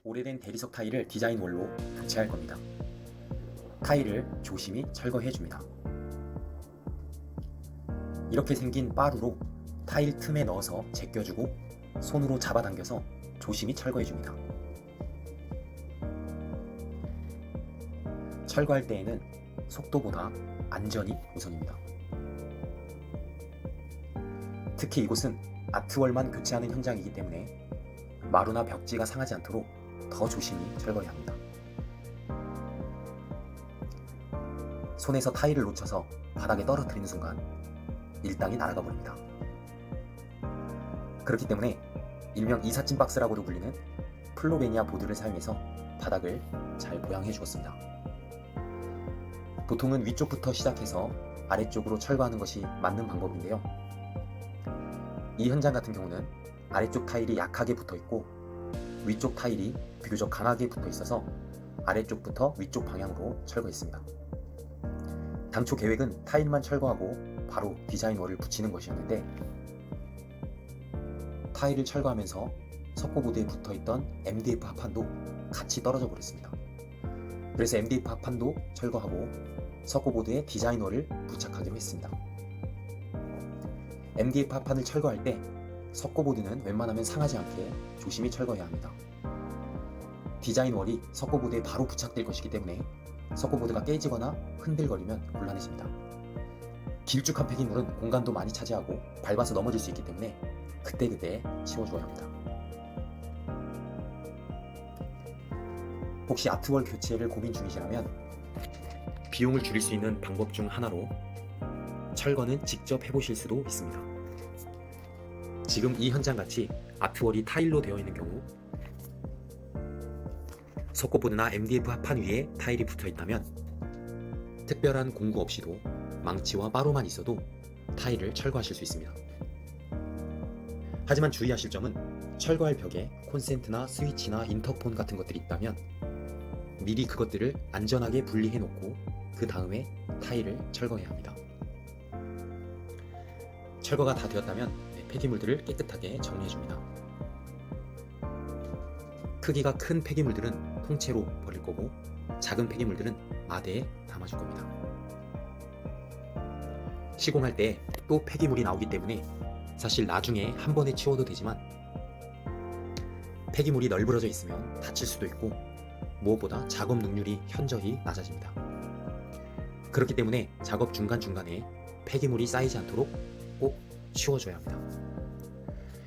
오래된 대리석 타일을 디자인 월로 교체할 겁니다. 타일을 조심히 철거해줍니다. 이렇게 생긴 빠루로 타일 틈에 넣어서 제껴주고 손으로 잡아당겨서 조심히 철거해줍니다. 철거할 때에는 속도보다 안전이 우선입니다. 특히 이곳은 아트월만 교체하는 현장이기 때문에 마루나 벽지가 상하지 않도록 더 조심히 철거해야 합니다. 손에서 타일을 놓쳐서 바닥에 떨어뜨리는 순간 일당이 날아가 버립니다. 그렇기 때문에 일명 이삿짐 박스라고도 불리는 플로베니아 보드를 사용해서 바닥을 잘 보양해 주었습니다. 보통은 위쪽부터 시작해서 아래쪽으로 철거하는 것이 맞는 방법인데요. 이 현장 같은 경우는 아래쪽 타일이 약하게 붙어 있고 위쪽 타일이 비교적 강하게 붙어 있어서 아래쪽부터 위쪽 방향으로 철거했습니다. 당초 계획은 타일만 철거하고 바로 디자인월을 붙이는 것이었는데 타일을 철거하면서 석고보드에 붙어있던 MDF 합판도 같이 떨어져 버렸습니다. 그래서 MDF 합판도 철거하고 석고보드에 디자인월을 부착하기로 했습니다. MDF 합판을 철거할 때 석고보드는 웬만하면 상하지 않게 조심히 철거해야 합니다. 디자인월이 석고보드에 바로 부착될 것이기 때문에 석고보드가 깨지거나 흔들거리면 곤란해집니다. 길쭉한 폐기물은 공간도 많이 차지하고 밟아서 넘어질 수 있기 때문에 그때그때 치워줘야 합니다. 혹시 아트월 교체를 고민 중이시라면 비용을 줄일 수 있는 방법 중 하나로 철거는 직접 해보실 수도 있습니다. 지금 이 현장같이 아트월이 타일로 되어 있는 경우 석고보드나 MDF 합판 위에 타일이 붙어 있다면 특별한 공구 없이도 망치와 빠루만 있어도 타일을 철거하실 수 있습니다. 하지만 주의하실 점은 철거할 벽에 콘센트나 스위치나 인터폰 같은 것들이 있다면 미리 그것들을 안전하게 분리해 놓고 그 다음에 타일을 철거해야 합니다. 철거가 다 되었다면 폐기물들을 깨끗하게 정리해줍니다. 크기가 큰 폐기물들은 통째로 버릴 거고 작은 폐기물들은 마대에 담아줄 겁니다. 시공할 때 또 폐기물이 나오기 때문에 사실 나중에 한 번에 치워도 되지만 폐기물이 널브러져 있으면 다칠 수도 있고 무엇보다 작업 능률이 현저히 낮아집니다. 그렇기 때문에 작업 중간중간에 폐기물이 쌓이지 않도록 꼭 치워줘야 합니다.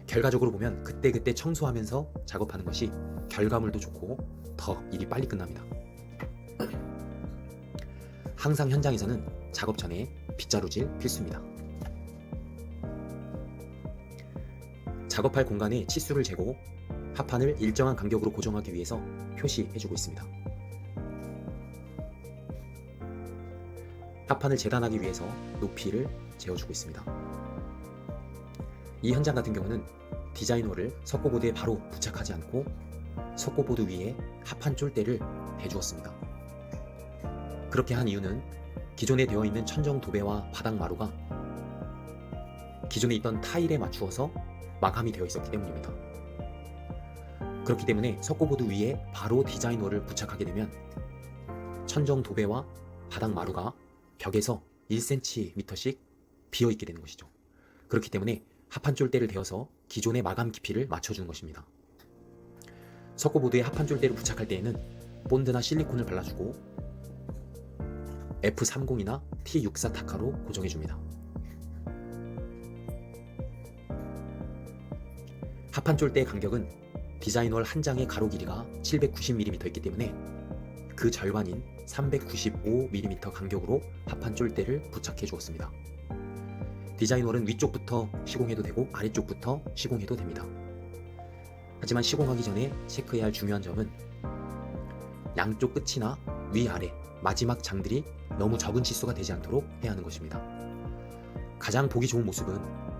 결과적으로 보면 그때그때 청소하면서 작업하는 것이 결과물도 좋고 더 일이 빨리 끝납니다. 항상 현장에서는 작업 전에 빗자루질 필수입니다. 작업할 공간에 치수를 재고 합판을 일정한 간격으로 고정하기 위해서 표시해주고 있습니다. 합판을 재단하기 위해서 높이를 재어주고 있습니다. 이 현장 같은 경우는 디자인월을 석고보드에 바로 부착하지 않고 석고보드 위에 합판 쫄대를 대주었습니다. 그렇게 한 이유는 기존에 되어 있는 천정 도배와 바닥 마루가 기존에 있던 타일에 맞추어서 마감이 되어 있었기 때문입니다. 그렇기 때문에 석고보드 위에 바로 디자인월을 부착하게 되면 천정 도배와 바닥 마루가 벽에서 1cm씩 비어있게 되는 것이죠. 그렇기 때문에 합판 쫄대를 대어서 기존의 마감 깊이를 맞춰주는 것입니다. 석고보드에 합판 쫄대를 부착할 때에는 본드나 실리콘을 발라주고 F30이나 T64 타카로 고정해줍니다. 합판 쫄대의 간격은 디자인월 한 장의 가로 길이가 790mm 있기 때문에 그 절반인 395mm 간격으로 합판 쫄대를 부착해 주었습니다. 디자인월은 위쪽부터 시공해도 되고 아래쪽부터 시공해도 됩니다. 하지만 시공하기 전에 체크해야 할 중요한 점은 양쪽 끝이나 위아래 마지막 장들이 너무 적은 치수가 되지 않도록 해야 하는 것입니다. 가장 보기 좋은 모습은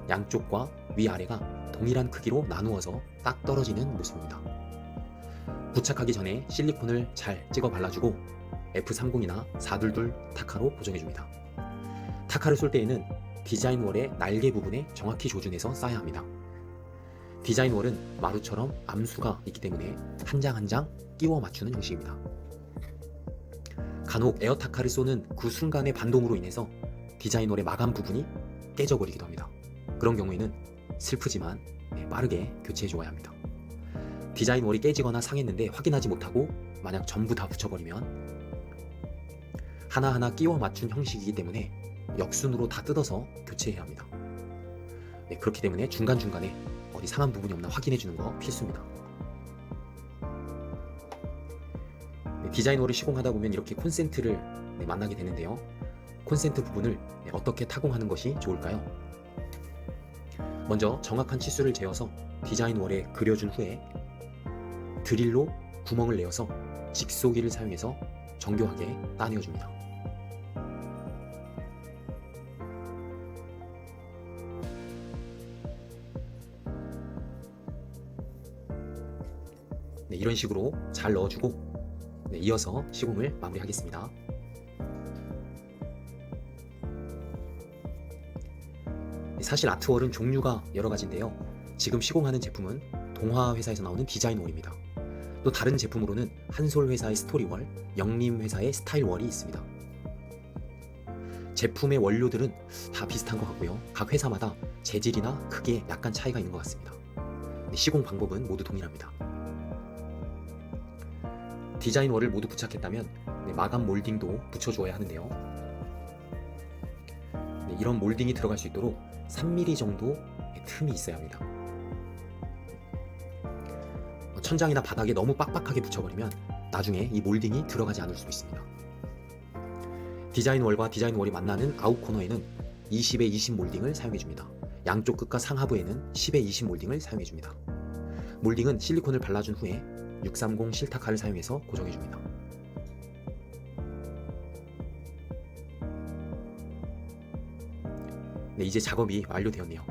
양쪽과 위아래가 동일한 크기로 나누어서 딱 떨어지는 모습입니다. 부착하기 전에 실리콘을 잘 찍어 발라주고 F30이나 422 타카로 고정해줍니다. 타카를 쏠 때에는 디자인월의 날개 부분에 정확히 조준해서 쏴야 합니다. 디자인월은 마루처럼 암수가 있기 때문에 한 장 한 장 끼워 맞추는 형식입니다. 간혹 에어타카를 쏘는 그 순간의 반동으로 인해서 디자인월의 마감 부분이 깨져버리기도 합니다. 그런 경우에는 슬프지만 빠르게 교체해 주어야 합니다. 디자인월이 깨지거나 상했는데 확인하지 못하고 만약 전부 다 붙여버리면 하나하나 끼워 맞춘 형식이기 때문에 역순으로 다 뜯어서 교체해야 합니다. 그렇기 때문에 중간중간에 어디 상한 부분이 없나 확인해 주는 거 필수입니다. 디자인월을 시공하다 보면 이렇게 콘센트를 만나게 되는데요. 콘센트 부분을 어떻게 타공하는 것이 좋을까요? 먼저 정확한 치수를 재어서 디자인월에 그려준 후에 드릴로 구멍을 내어서 직소기를 사용해서 정교하게 따내어줍니다. 이런 식으로 잘 넣어주고 이어서 시공을 마무리하겠습니다. 사실 아트월은 종류가 여러 가지인데요. 지금 시공하는 제품은 동화 회사에서 나오는 디자인월입니다. 또 다른 제품으로는 한솔 회사의 스토리월, 영림 회사의 스타일월이 있습니다. 제품의 원료들은 다 비슷한 것 같고요. 각 회사마다 재질이나 크기에 약간 차이가 있는 것 같습니다. 시공 방법은 모두 동일합니다. 디자인월을 모두 부착했다면 마감 몰딩도 붙여주어야 하는데요. 이런 몰딩이 들어갈 수 있도록 3mm 정도 틈이 있어야 합니다. 천장이나 바닥에 너무 빡빡하게 붙여버리면 나중에 이 몰딩이 들어가지 않을 수 있습니다. 디자인월과 디자인월이 만나는 아웃 코너에는 20:20 몰딩을 사용해줍니다. 양쪽 끝과 상하부에는 10:20 몰딩을 사용해줍니다. 몰딩은 실리콘을 발라준 후에 630 실타카를 사용해서 고정해줍니다. 이제 작업이 완료되었네요.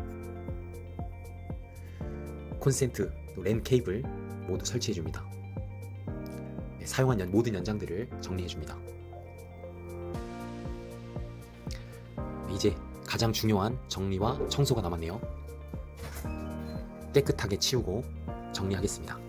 콘센트, 또 랜 케이블 모두 설치해줍니다. 사용한 모든 연장들을 정리해줍니다. 이제 가장 중요한 정리와 청소가 남았네요. 깨끗하게 치우고 정리하겠습니다.